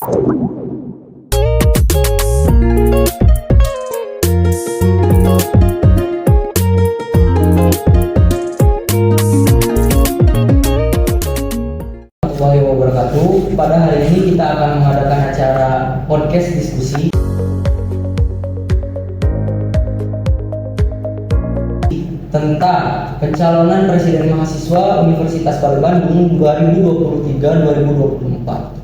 Warahmatullahi wabarakatuh. Pada hari ini kita akan mengadakan acara podcast diskusi tentang pencalonan presiden mahasiswa Universitas Balai Bandung 2023-2024.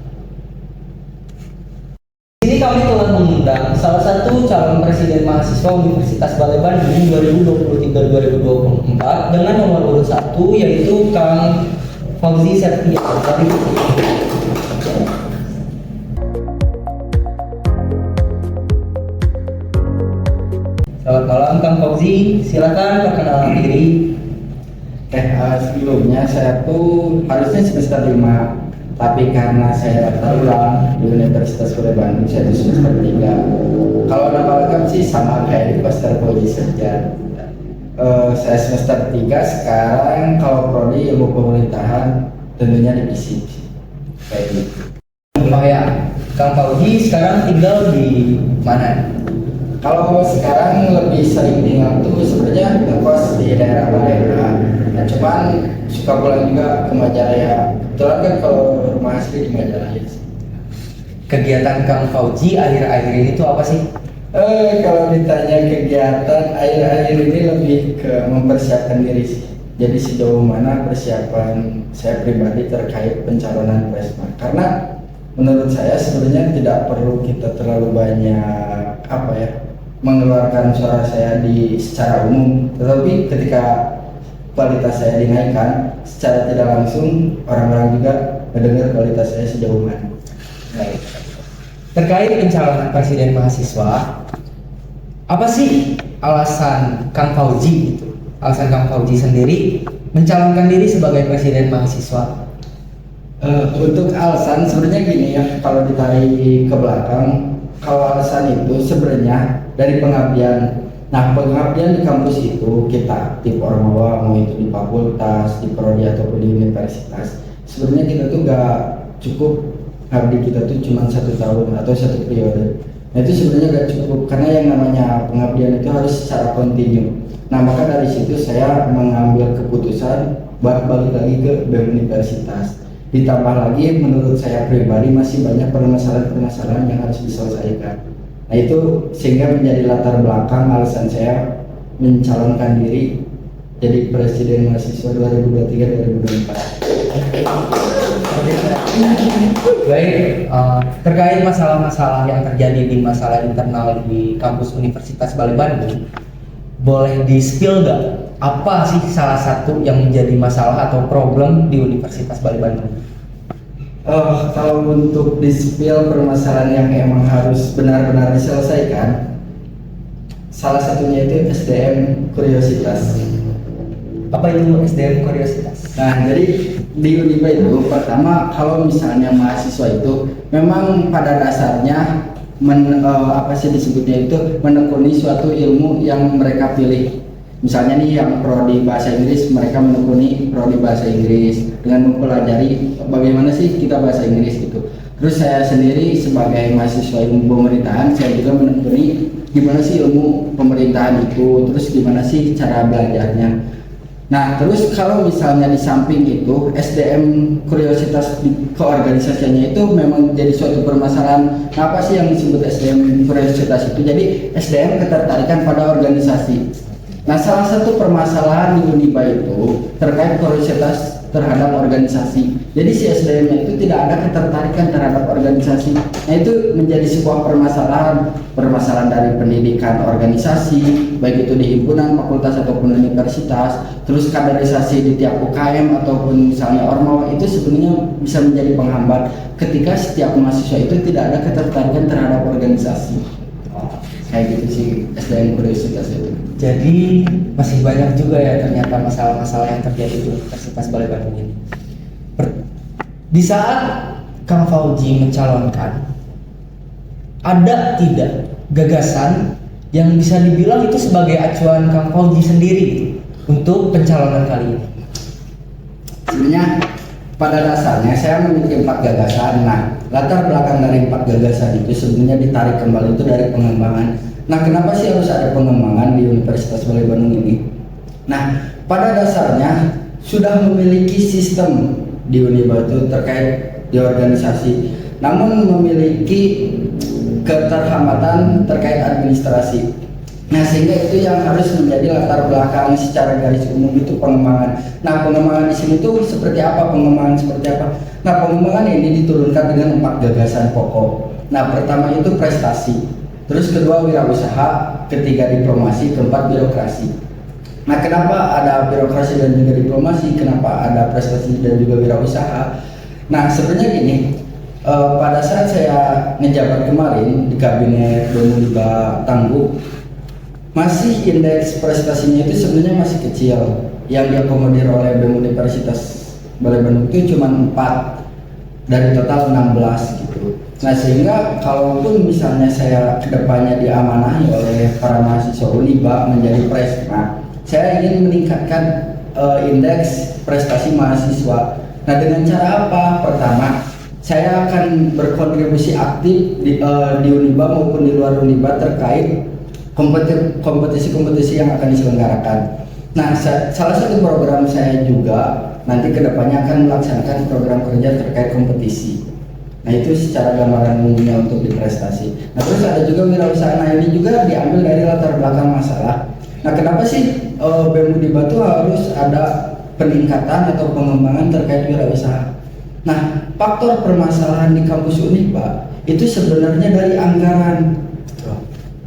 Di sini kami telah mengundang salah satu calon presiden mahasiswa Universitas Balai Bandung 2023-2024 dengan nomor urut 1, yaitu Kang Fauzi Septia. Selamat malam Kang Fauzi, silakan perkenalkan diri. Sebelumnya saya tuh harusnya semester 5, tapi karena saya daftar ulang di Universitas Balai Bandung, saya tuh semester 3. Kalau nama lengkap sih sama kayak di Pastor Fauzi saja. Saya semester 3 sekarang. Kalau prodi ilmu pemerintahan tentunya di FISIP kayak gitu. Ya, Kang Fauzi sekarang tinggal di mana? Kalau sekarang lebih sering tinggal tuh sebenarnya ngekos di daerah Balai. Nah, cuman suka pulang juga ke Majalaya. Kebetulan kan kalau rumah asli di Majalaya sih. Kegiatan Kang Fauzi akhir-akhir ini tuh apa sih? Kalau ditanya kegiatan akhir-akhir ini lebih ke mempersiapkan diri sih. Jadi sejauh mana persiapan saya pribadi terkait pencalonan Presma. Karena menurut saya sebenarnya tidak perlu kita terlalu banyak mengeluarkan suara saya secara umum, tetapi ketika kualitas saya dinaikkan secara tidak langsung, orang-orang juga mendengar kualitas saya sejauh mana. Baik. Terkait pencalonan presiden mahasiswa, apa sih alasan Kang Fauzi itu? Alasan Kang Fauzi sendiri mencalonkan diri sebagai presiden mahasiswa? Untuk alasan sebenarnya gini ya, kalau ditarik ke belakang, kalau alasan itu sebenarnya dari pengabdian. Nah, pengabdian di kampus itu kita aktif ormawa, mau itu di fakultas, di prodi ataupun di universitas. Sebenarnya kita tuh gak cukup ngabdi, kita tuh cuma 1 tahun atau 1 periode. Nah, itu sebenarnya gak cukup karena yang namanya pengabdian itu harus secara kontinu. Nah, maka dari situ saya mengambil keputusan buat balik lagi ke BEM Universitas. Ditambah lagi menurut saya pribadi masih banyak permasalahan-permasalahan yang harus diselesaikan. Nah, itu sehingga menjadi latar belakang alasan saya mencalonkan diri jadi presiden mahasiswa 2023-2024. Baik, terkait masalah-masalah yang terjadi di masalah internal di kampus Universitas Balai Bandung, boleh di-spill gak? Apa sih salah satu yang menjadi masalah atau problem di Universitas Balai Bandung? Kalau untuk di-spill permasalahan yang emang harus benar-benar diselesaikan, salah satunya itu SDM kuriositas. Apa itu SDM kuriositas? Nah, jadi di Uniba itu pertama, kalau misalnya mahasiswa itu memang pada dasarnya disebutnya itu menekuni suatu ilmu yang mereka pilih. Misalnya nih yang prodi bahasa Inggris, mereka menekuni prodi bahasa Inggris dengan mempelajari bagaimana sih kita bahasa Inggris gitu. Terus saya sendiri sebagai mahasiswa ilmu pemerintahan, saya juga menekuni gimana sih ilmu pemerintahan itu, terus gimana sih cara belajarnya. Nah, terus kalau misalnya di samping itu SDM kuriositas di keorganisasiannya itu memang jadi suatu permasalahan. Nah, apa sih yang disebut SDM kuriositas itu? Jadi SDM ketertarikan pada organisasi. Nah, salah satu permasalahan di Uniba itu terkait kuriositas terhadap organisasi. Jadi si SDM itu tidak ada ketertarikan terhadap organisasi. Nah, itu menjadi sebuah permasalahan dari pendidikan organisasi, baik itu di himpunan, fakultas ataupun universitas. Terus kaderisasi di tiap UKM ataupun misalnya ormawa itu sebenarnya bisa menjadi penghambat ketika setiap mahasiswa itu tidak ada ketertarikan terhadap organisasi. Kayak gitu sih SDM kuriositas itu. Jadi masih banyak juga ya ternyata masalah-masalah yang terjadi di Universitas Balai Bandung ini. Di saat Kang Fauzi mencalonkan, ada tidak gagasan yang bisa dibilang itu sebagai acuan Kang Fauzi sendiri gitu, untuk pencalonan kali ini? Sebenarnya pada dasarnya saya memiliki 4 gagasan. Nah, latar belakang dari 4 gagasan itu sebenarnya ditarik kembali itu dari pengembangan. Nah, kenapa sih harus ada pengembangan di Universitas Balai Bandung ini? Nah, pada dasarnya sudah memiliki sistem di Uniba itu terkait di organisasi, namun memiliki keterhambatan terkait administrasi. Nah, sehingga itu yang harus menjadi latar belakang secara garis umum itu pengembangan. Nah, pengembangan di sini tuh seperti apa? Pengembangan seperti apa? Nah, pengembangan ini diturunkan dengan 4 gagasan pokok. Nah, pertama itu prestasi, terus kedua wirausaha, ketiga diplomasi, keempat birokrasi. Nah, kenapa ada birokrasi dan juga diplomasi? Kenapa ada prestasi dan juga wirausaha? Nah, sebenarnya gini, pada saat saya ngejabat kemarin di kabinet Uniba Tangguh, masih indeks prestasinya itu sebenarnya masih kecil. Yang diakomodir oleh BEM Universitas Balai Bandung itu cuma 4 dari total 16 gitu. Nah, sehingga kalaupun misalnya saya kedepannya diamanahi oleh para mahasiswa Uniba menjadi presma, saya ingin meningkatkan indeks prestasi mahasiswa. Nah, dengan cara apa? Pertama, saya akan berkontribusi aktif di Uniba maupun di luar Uniba terkait kompetisi-kompetisi yang akan diselenggarakan. Nah, salah satu program saya juga nanti kedepannya akan melaksanakan program kerja terkait kompetisi. Nah, itu secara gambaran umumnya untuk di prestasi. Nah, terus ada juga wirausaha. Nah, ini juga diambil dari latar belakang masalah. Nah, kenapa sih BEM Uniba itu harus ada peningkatan atau pengembangan terkait wirausaha? Nah, faktor permasalahan di kampus Uniba itu sebenarnya dari anggaran.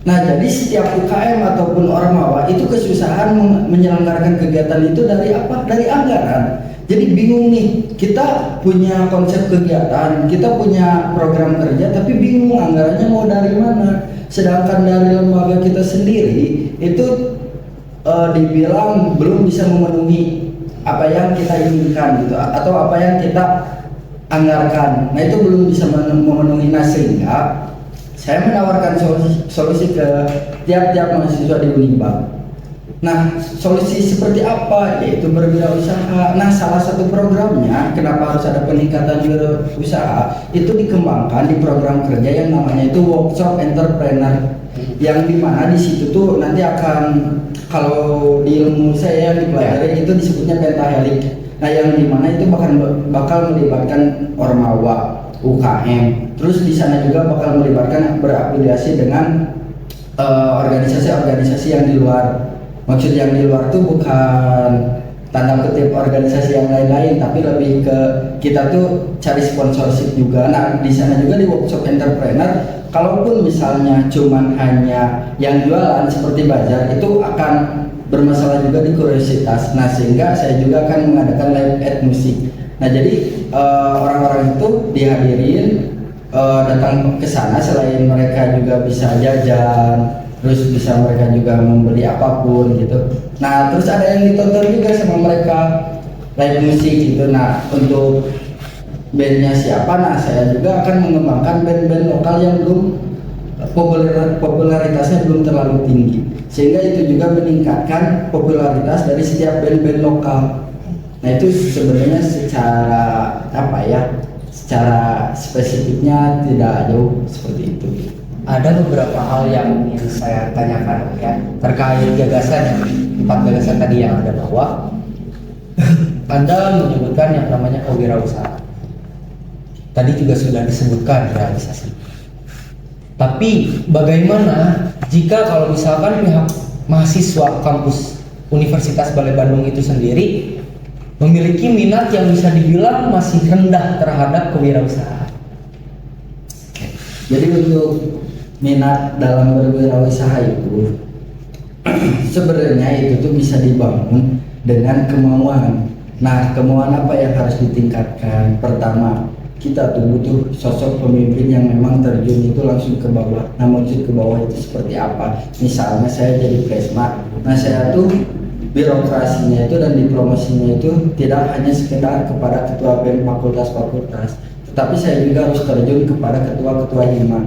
Nah, jadi setiap UKM ataupun ormawa itu kesusahan menyelenggarakan kegiatan itu dari apa? Dari anggaran. Jadi bingung nih, kita punya konsep kegiatan, kita punya program kerja, tapi bingung anggarannya mau dari mana. Sedangkan dari lembaga kita sendiri itu dibilang belum bisa memenuhi apa yang kita inginkan gitu, atau apa yang kita anggarkan. Nah, itu belum bisa memenuhi. Nah, sehingga saya menawarkan solusi ke tiap-tiap mahasiswa di Uniba. Nah, solusi seperti apa? Yaitu berwirausaha. Nah, salah satu programnya, kenapa harus ada peningkatan wirausaha, itu dikembangkan di program kerja yang namanya itu workshop entrepreneur, yang dimana di situ tuh nanti akan, kalau di ilmu saya yang dipelajari itu disebutnya pentahelik. Nah, yang dimana itu bakal melibatkan ormawa, UKM, terus di sana juga bakal melibatkan berafiliasi dengan organisasi-organisasi yang di luar. Maksud yang di luar itu bukan tanda kutip organisasi yang lain-lain, tapi lebih ke kita tuh cari sponsorship juga. Nah, di sana juga di workshop entrepreneur, kalaupun misalnya cuman hanya yang jualan seperti bazar, itu akan bermasalah juga di kuriositas. Nah, sehingga saya juga akan mengadakan live at musik. Nah, jadi orang-orang itu dihadirin datang ke sana, selain mereka juga bisa jajan, terus bisa mereka juga membeli apapun gitu. Nah, terus ada yang ditonton juga sama mereka live musik gitu. Nah, untuk bandnya siapa? Nah, saya juga akan mengembangkan band-band lokal yang belum popularitasnya belum terlalu tinggi, sehingga itu juga meningkatkan popularitas dari setiap band-band lokal. Nah, itu sebenarnya secara apa ya, secara spesifiknya tidak jauh seperti itu. Ada beberapa hal yang ingin saya tanyakan ya terkait gagasan, 4 gagasan tadi yang ada, bahwa Anda menyebutkan yang namanya kewirausahaan. Tadi juga sudah disebutkan realisasi. Tapi bagaimana jika kalau misalkan pihak mahasiswa kampus Universitas Balai Bandung itu sendiri memiliki minat yang bisa dibilang masih rendah terhadap kewirausahaan? Jadi untuk minat dalam berwirausaha itu sebenarnya itu tuh bisa dibangun dengan kemauan. Nah, kemauan apa yang harus ditingkatkan? Pertama, kita tuh butuh sosok pemimpin yang memang terjun itu langsung ke bawah. Nah, maksud ke bawah itu seperti apa? Misalnya saya jadi presma, nah saya tuh birokrasinya itu dan diplomasinya itu tidak hanya sekedar kepada ketua BEM fakultas-fakultas, tetapi saya juga harus terjun kepada ketua-ketua hima.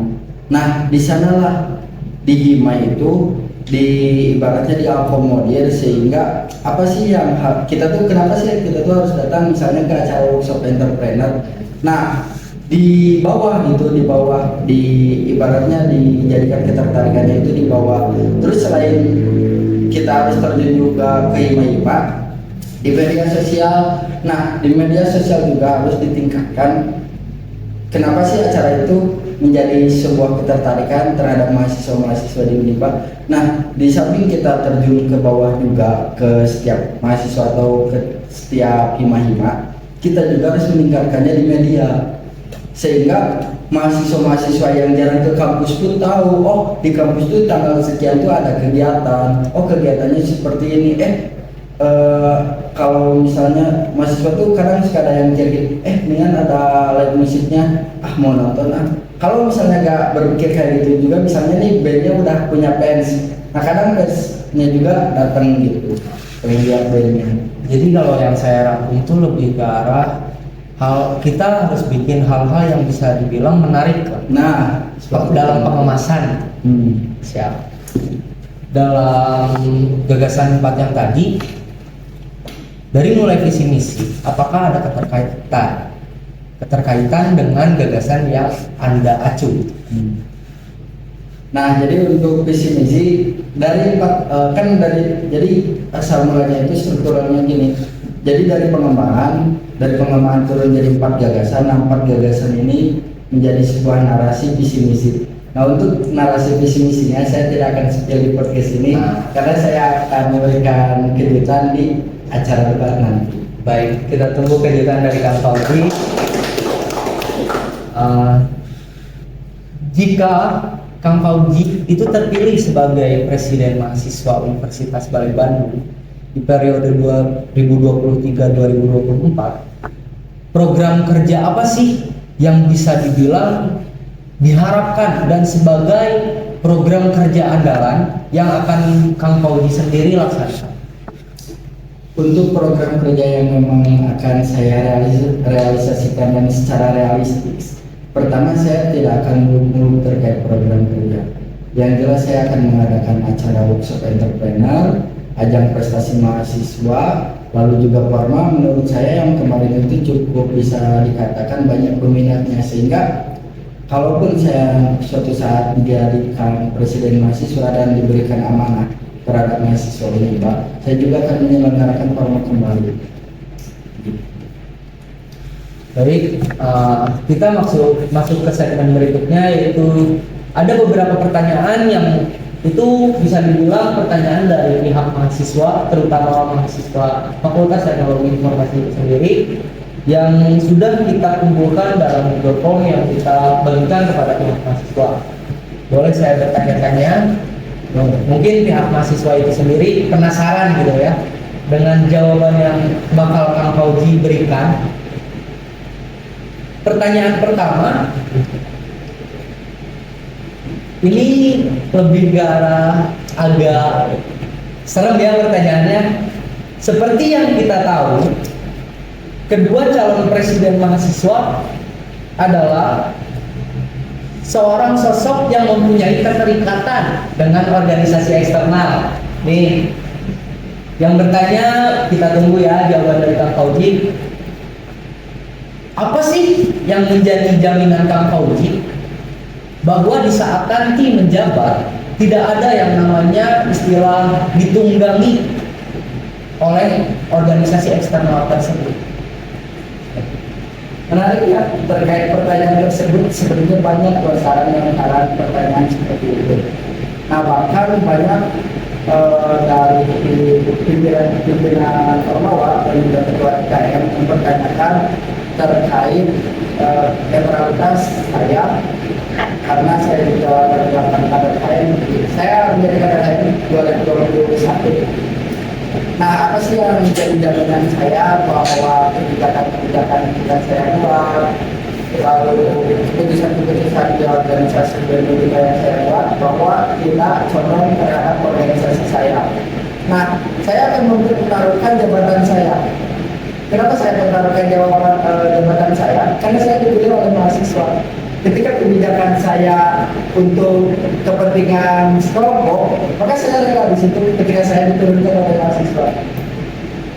Nah, di sanalah di hima itu ibaratnya diakomodir, sehingga apa sih yang kita tuh kenapa sih kita tuh harus datang misalnya ke acara workshop entrepreneur. Nah, di bawah gitu, di bawah, di ibaratnya dijadikan ketertarikannya itu di bawah. Terus selain kita harus terjun juga ke IMA di media sosial. Nah, di media sosial juga harus ditingkatkan. Kenapa sih acara itu menjadi sebuah ketertarikan terhadap mahasiswa-mahasiswa di Unipar? Nah, di samping kita terjun ke bawah juga ke setiap mahasiswa atau ke setiap hima-hima, kita juga harus meningkatkannya di media, sehingga mahasiswa-mahasiswa yang jarang ke kampus pun tahu, oh di kampus itu tanggal sekian tuh ada kegiatan, oh kegiatannya seperti ini. Kalau misalnya mahasiswa tuh kadang suka ada yang mikir, dengan ada live musiknya, mau nonton ah. Kalau misalnya gak berpikir kayak gitu juga, misalnya nih bandnya udah punya fans, nah kadang fansnya juga datang gitu, pengen lihat bandnya. Jadi kalau yang saya rangkum itu lebih ke arah kita harus bikin hal-hal yang bisa dibilang menarik lah. Nah, Dalam pengemasan. Siap. Dalam gagasan 4 yang tadi, dari mulai visi misi, apakah ada keterkaitan dengan gagasan yang Anda acu? Nah, jadi untuk visi misi dari 4 jadi asal mulanya itu strukturalnya gini. Jadi dari pengembangan turun jadi 4 gagasan. Nah, 4 gagasan ini menjadi sebuah narasi visi misi. Nah, untuk narasi visi misinya saya tidak akan spill di podcast ini karena saya akan memberikan kejutan di acara debat nanti. Baik, kita tunggu kejutan dari Kang Fauzi. Jika Kang Fauzi itu terpilih sebagai Presiden Mahasiswa Universitas Balai Bandung di periode 2023-2024, program kerja apa sih yang bisa dibilang diharapkan dan sebagai program kerja andalan yang akan Kang Fauzi sendiri laksanakan? Untuk program kerja yang memang akan saya realisasikan dan secara realistis, pertama saya tidak akan muluk-muluk terkait program kerja. Yang jelas saya akan mengadakan acara workshop entrepreneur, ajang prestasi mahasiswa, lalu juga forma. Menurut saya yang kemarin itu cukup bisa dikatakan banyak peminatnya, sehingga kalaupun saya suatu saat dijadikan presiden mahasiswa dan diberikan amanah terhadap mahasiswa ini, Pak, saya juga akan menyelenggarakan forma kembali. Baik, kita masuk ke segmen berikutnya, yaitu ada beberapa pertanyaan yang itu bisa dibilang pertanyaan dari pihak mahasiswa, terutama mahasiswa Fakultas Teknologi Informasi itu sendiri, yang sudah kita kumpulkan dalam Google Form yang kita bagikan kepada pihak mahasiswa. Boleh saya bertanya-tanya? Mungkin pihak mahasiswa itu sendiri penasaran gitu ya dengan jawaban yang bakal Kang Fauzi berikan. Pertanyaan pertama, ini lebih ke arah agak serem ya pertanyaannya. Seperti yang kita tahu, kedua calon presiden mahasiswa adalah seorang sosok yang mempunyai keterikatan dengan organisasi eksternal. Nih, yang bertanya kita tunggu ya jawaban dari Kang Fauzi. Apa sih yang menjadi jaminan Kang Fauzi bahwa di saat nanti menjabat tidak ada yang namanya istilah ditunggangi oleh organisasi eksternal tersebut? Menarik ya, terkait pertanyaan tersebut sebenarnya banyak longsoran pertanyaan seperti itu. Nah, bahkan banyak dari pimpinan Ormawa dan juga ketua IKM mempertanyakan terkait netralitas saya, karena saya juga merupakan kader IKM. Saya menjadi kader IKM 2021. Nah, apa sih yang menjadi jaminan saya bahwa kebijakan-kebijakan yang saya buat, lalu keputusan-keputusan di organisasi dan juga yang saya buat, bahwa tidak condong terhadap organisasi saya. Nah, saya akan mempertaruhkan jabatan saya. Kenapa saya mempertaruhkan jabatan saya? Karena saya dipilih oleh mahasiswa. Ketika kebijakan saya untuk kepentingan sekelompok, maka saya rela di situ ketika saya diturunkan oleh mahasiswa.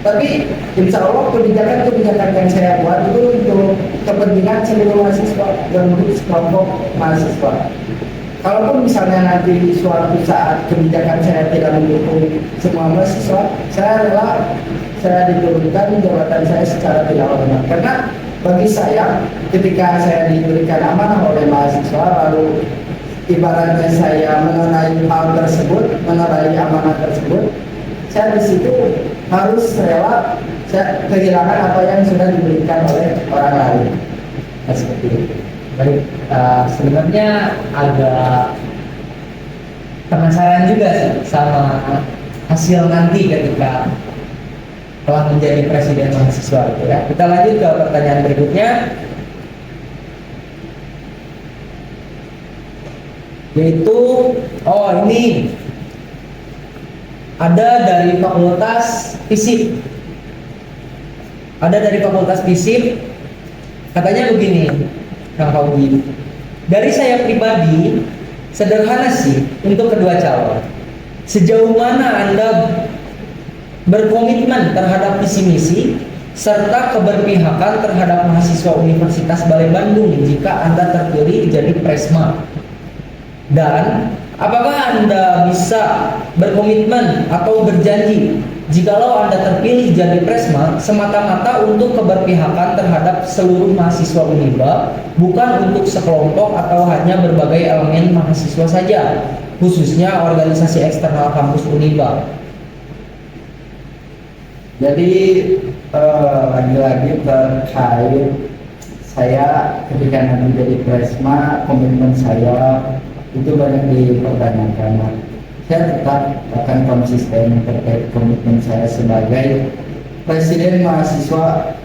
Tapi insya Allah kebijakan-kebijakan yang saya buat itu untuk kepentingan seluruh mahasiswa dan untuk sekelompok mahasiswa. Kalaupun misalnya nanti suatu saat kebijakan saya tidak mendukung semua mahasiswa, saya rela saya diturunkan jabatan saya secara tidak hormat. Karena bagi saya, ketika saya diberikan amanah oleh mahasiswa, lalu ibaratnya saya mengenai hal tersebut, mengenai amanah tersebut, saya di situ harus rela saya kehilangan apa yang sudah diberikan oleh orang lain. Nah, seperti itu. Baik, sebenarnya agak penasaran juga sih sama hasil nanti ketika telah menjadi presiden mahasiswa itu ya. Kita lanjut ke pertanyaan berikutnya, yaitu ini ada dari Fakultas FISIP. Katanya begini, Kang Fauzi. Dari saya pribadi, sederhana sih untuk kedua calon. Sejauh mana Anda berkomitmen terhadap visi misi serta keberpihakan terhadap mahasiswa Universitas Balai Bandung jika Anda terpilih jadi Presma? Dan apakah Anda bisa berkomitmen atau berjanji jikalau Anda terpilih jadi Presma semata-mata untuk keberpihakan terhadap seluruh mahasiswa Uniba, bukan untuk sekelompok atau hanya berbagai elemen mahasiswa saja, khususnya organisasi eksternal kampus Uniba? Jadi lagi-lagi terkait saya ketika nanti jadi Presma, komitmen saya itu banyak dipertanyakan. Saya tetap akan konsisten terkait komitmen saya sebagai presiden mahasiswa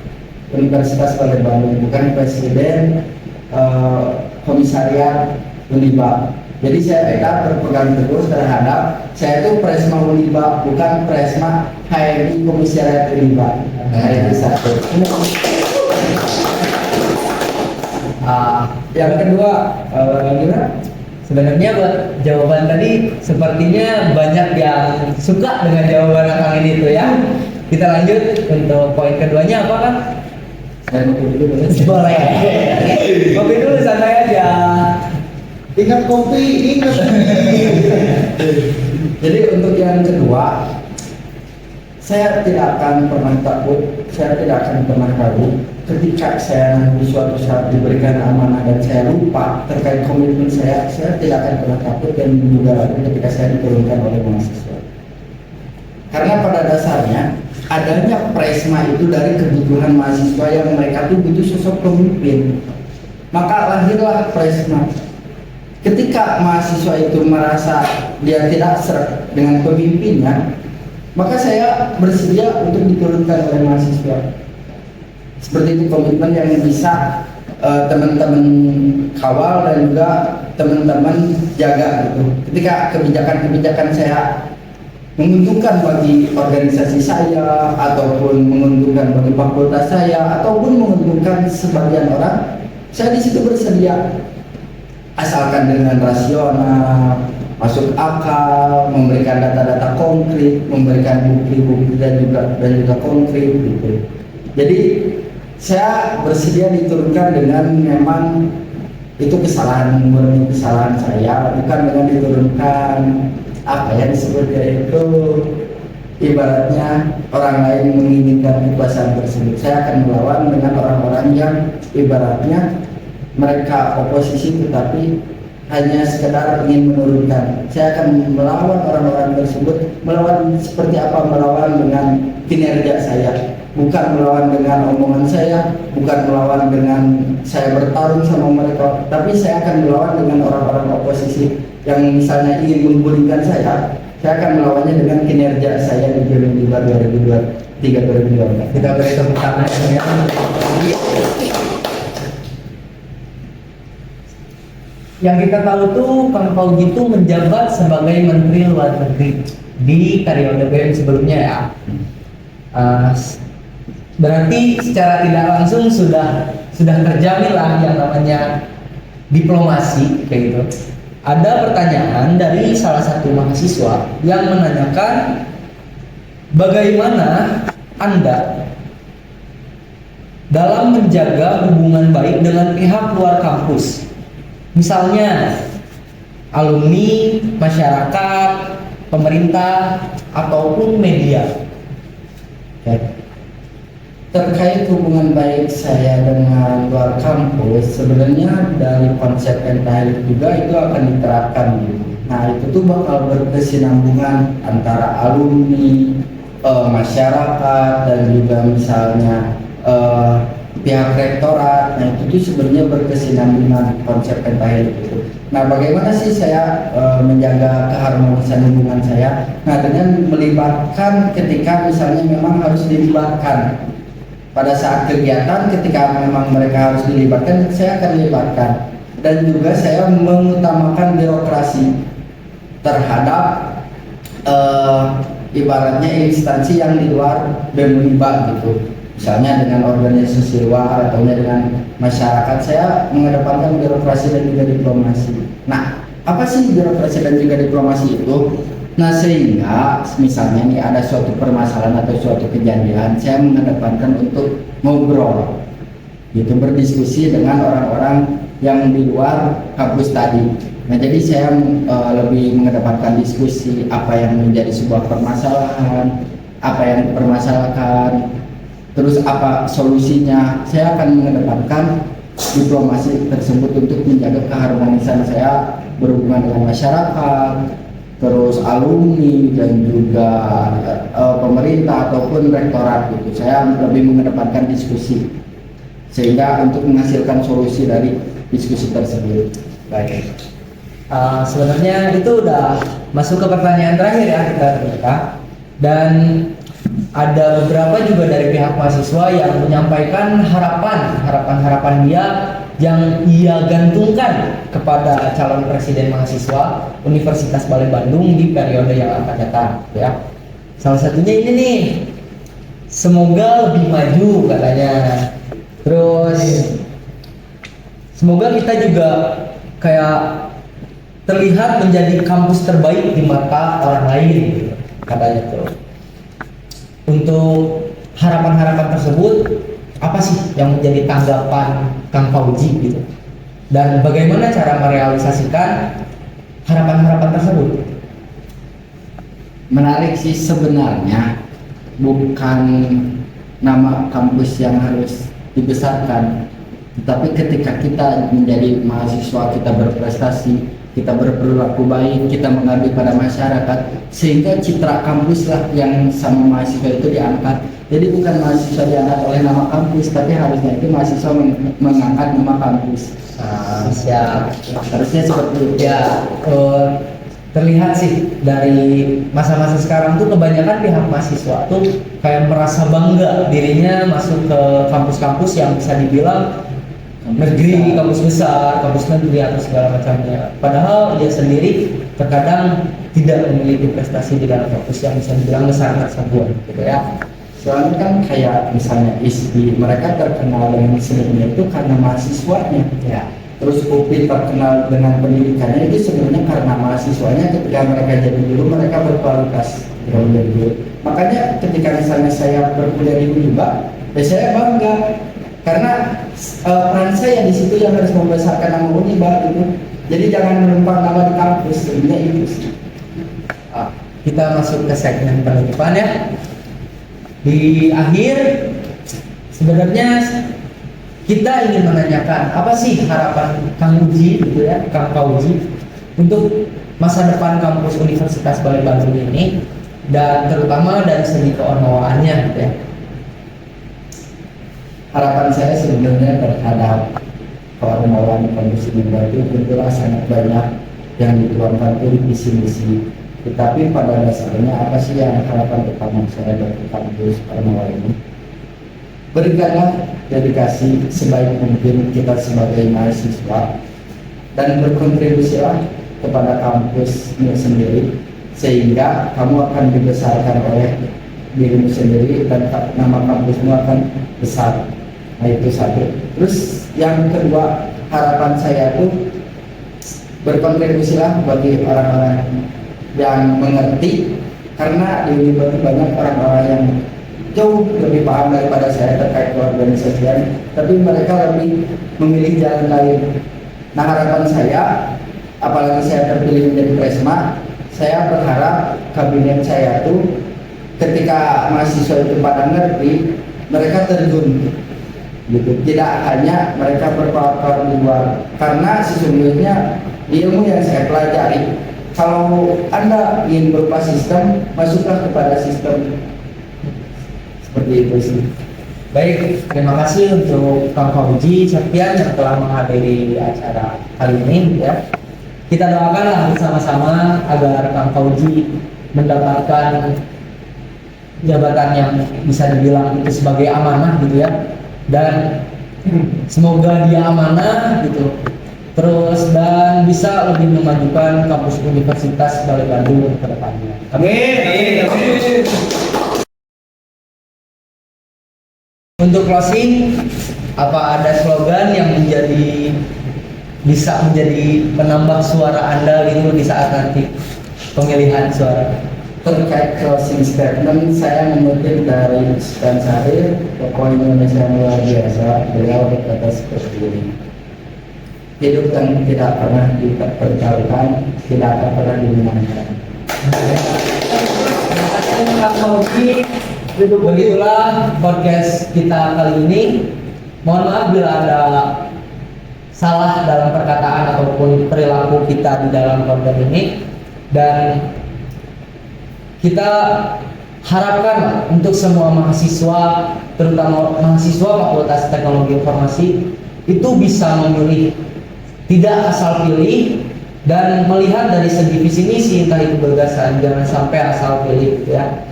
Universitas Balai Bandung, bukan presiden komisariat Uniba. Jadi saya tetap berpegang teguh terhadap saya itu Presma Uniba, bukan Presma HMI Komisariat Uniba. Nah, itu satu. Yang kedua, gimana? Sebenarnya buat jawaban tadi sepertinya banyak yang suka dengan jawaban Kang ini tuh ya. Kita lanjut untuk poin keduanya apa Kang? Saya mau dulu. Boleh. Kopi dulu santai aja. Ingat kopi, ingat. Jadi untuk yang kedua, saya tidak akan pernah takut, saya tidak akan pernah ragu ketika saya nanti suatu saat diberikan amanah dan saya lupa terkait komitmen saya tidak akan pernah takut dan juga ragu ketika saya diturunkan oleh mahasiswa. Karena pada dasarnya adanya Presma itu dari kebutuhan mahasiswa yang mereka tuh butuh sosok pemimpin. Maka lahirlah Presma. Ketika mahasiswa itu merasa dia tidak serak dengan pemimpinnya, maka saya bersedia untuk diturunkan oleh mahasiswa. Seperti itu komitmen yang bisa teman-teman kawal dan juga teman-teman jaga gitu. Ketika kebijakan-kebijakan saya menguntungkan bagi organisasi saya ataupun menguntungkan bagi fakultas saya ataupun menguntungkan sebagian orang, saya di situ bersedia. Asalkan dengan rasional, masuk akal, memberikan data-data konkret, memberikan bukti-bukti dan juga konkret gitu. Jadi saya bersedia diturunkan dengan memang itu kesalahan murni kesalahan saya, bukan dengan diturunkan apa yang disebutnya itu ibaratnya orang lain menginginkan kekuasaan tersebut. Saya akan melawan dengan orang-orang yang ibaratnya mereka oposisi tetapi hanya sekedar ingin menurunkan. Saya akan melawan orang-orang tersebut. Melawan seperti apa? Melawan dengan kinerja saya, bukan melawan dengan omongan saya, bukan melawan dengan saya bertarung sama mereka, tapi saya akan melawan dengan orang-orang oposisi yang misalnya ingin membullyingkan saya akan melawannya dengan kinerja saya di Uniba 2023-2024. Kita beri tepuk tangan ya. Yang kita tahu tuh Kang Fauzi itu menjabat sebagai Menteri Luar Negeri di periode BM sebelumnya ya. Berarti secara tidak langsung sudah terjamin lah yang namanya diplomasi kayak gitu. Ada pertanyaan dari salah satu mahasiswa yang menanyakan bagaimana Anda dalam menjaga hubungan baik dengan pihak luar kampus? Misalnya alumni, masyarakat, pemerintah, ataupun media. Ya. Terkait hubungan baik saya dengan luar kampus, sebenarnya dari konsep pentahelik juga itu akan diterapkan gitu. Nah itu tuh bakal berkesinambungan antara alumni, masyarakat, dan juga misalnya pihak rektorat. Nah itu tuh sebenarnya berkesinambungan konsep pentahelik itu. Nah bagaimana sih saya menjaga keharmonisan hubungan saya? Nah dengan melibatkan ketika misalnya memang harus dilibatkan pada saat kegiatan, ketika memang mereka harus dilibatkan, saya akan libatkan. Dan juga saya mengutamakan birokrasi terhadap ibaratnya instansi yang di luar BEM gitu. Misalnya dengan organisasi luar atau dengan masyarakat, saya mengedepankan birokrasi dan juga diplomasi. Nah, apa sih birokrasi dan juga diplomasi itu? Nah, sehingga misalnya nih ada suatu permasalahan atau suatu kejadian, saya mengedepankan untuk ngobrol, gitu, berdiskusi dengan orang-orang yang di luar kampus tadi. Nah, jadi saya lebih mengedepankan diskusi apa yang menjadi sebuah permasalahan, apa yang dipermasalahkan, terus apa solusinya. Saya akan mengedepankan diplomasi tersebut untuk menjaga keharmonisan saya berhubungan dengan masyarakat, terus alumni, dan juga pemerintah ataupun rektorat gitu. Saya lebih mengedepankan diskusi sehingga untuk menghasilkan solusi dari diskusi tersebut. Baik. Sebenarnya itu udah masuk ke pertanyaan terakhir ya kita ternyata. Dan ada beberapa juga dari pihak mahasiswa yang menyampaikan harapan dia yang ia gantungkan kepada calon presiden mahasiswa Universitas Balai Bandung di periode yang akan datang ya. Salah satunya ini nih, semoga lebih maju katanya. Terus semoga kita juga kayak terlihat menjadi kampus terbaik di mata orang lain gitu, katanya tuh. Untuk harapan-harapan tersebut, apa sih yang menjadi tanggapan Kang Fauzi gitu? Dan bagaimana cara merealisasikan harapan-harapan tersebut? Menarik sih, sebenarnya bukan nama kampus yang harus dibesarkan, tetapi ketika kita menjadi mahasiswa, kita berprestasi, kita berperilaku baik, kita mengabdi pada masyarakat, sehingga citra kampus lah yang sama mahasiswa itu diangkat. Jadi bukan mahasiswa diangkat oleh nama kampus, tapi harusnya itu mahasiswa mengangkat nama kampus. Siap. Harusnya seperti itu. Ya, terlihat sih dari masa-masa sekarang tuh kebanyakan pihak mahasiswa tuh kayak merasa bangga dirinya masuk ke kampus-kampus yang bisa dibilang negeri, kampus besar, kampus negeri atau segala macamnya. Padahal dia sendiri terkadang tidak memiliki prestasi di dalam kampus yang bisa dibilang besar tersebut, gitu ya. Soalnya kan kayak misalnya ISPI, mereka terkenal dengan seninya itu karena mahasiswanya. Ya. Terus UPI terkenal dengan pendidikannya itu sebenarnya karena mahasiswanya. Ketika mereka jadi guru, mereka berkualitas menjadi guru. Makanya ketika misalnya saya berkuliah di Uniba, ya saya bangga karena peran saya di situ yang harus membesarkan nama Uniba gitu. Jadi jangan menumpang nama di kampus, sebenarnya itu sih. Kita masuk ke segmen penutupan ya. Di akhir sebenarnya kita ingin menanyakan apa sih harapan Kang Uji gitu ya, Kang Fauzi untuk masa depan kampus Universitas Balai Bandung ini, dan terutama dari segi keormawaannya gitu ya. Harapan saya sebenarnya terhadap keormawaan kampus Uniba itu tentulah sangat banyak yang dituangkan di visi-misi. Tetapi pada dasarnya apa sih yang harapan utama saya dari kampus Ormawa ini? Berikanlah dedikasi sebaik mungkin kita sebagai mahasiswa dan berkontribusilah kepada kampusmu sendiri sehingga kamu akan dibesarkan oleh dirimu sendiri dan nama kampusmu akan besar. Nah itu satu. Terus yang kedua, harapan saya itu berkontribusilah bagi orang-orang yang mengerti, karena di Uniba banyak orang-orang yang jauh lebih paham daripada saya terkait keorganisasian, tapi mereka lebih memilih jalan lain. Nah, harapan saya, apalagi saya terpilih menjadi Presma, saya berharap kabinet saya tuh ketika mahasiswa itu pada ngerti, mereka terjun gitu. Tidak hanya mereka berpawar di luar, karena sesungguhnya ilmu yang saya pelajari, kalau Anda ingin berupa sistem, masuklah kepada sistem. Seperti itu sih. Baik, terima kasih untuk Kang Fauji Septian yang telah menghadiri acara kali ini ya. Kita doakanlah bersama-sama agar Kang Fauji mendapatkan jabatan yang bisa dibilang itu sebagai amanah gitu ya. Dan semoga dia amanah gitu. Terus dan bisa lebih memajukan kampus Universitas Balai Bandung ke depannya. Amin. Untuk closing, apa ada slogan yang bisa menjadi penambah suara Anda gitu di saat nanti pemilihan suara? Terkait closing statement, saya mengutip dari Ustaz Syahrir, tokoh Indonesia yang luar biasa. Beliau berkata seperti ini: hidup yang tidak pernah dipertaruhkan, tidak akan pernah dimenangkan. Terima kasih Kang Fauji. Begitulah podcast kita kali ini. Mohon maaf bila ada salah dalam perkataan ataupun perilaku kita di dalam konten ini, dan kita harapkan untuk semua mahasiswa, terutama mahasiswa Fakultas Teknologi Informasi, itu bisa memilih, tidak asal pilih, dan melihat dari segi visi misi, entah itu gagasan, jangan sampai asal pilih gitu ya.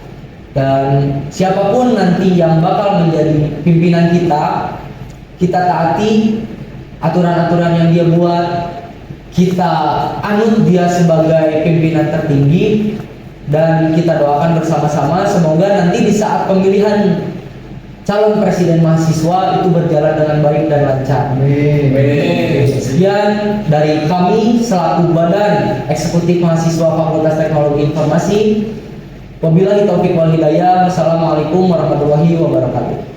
Dan siapapun nanti yang bakal menjadi pimpinan kita taati aturan-aturan yang dia buat, kita anut dia sebagai pimpinan tertinggi, dan kita doakan bersama-sama semoga nanti di saat pemilihan calon presiden mahasiswa itu berjalan dengan baik dan lancar. Sekian dari kami selaku Badan Eksekutif Mahasiswa Fakultas Teknologi Informasi. Wabillahi taufiq wal hidayah. Wassalamualaikum warahmatullahi wabarakatuh.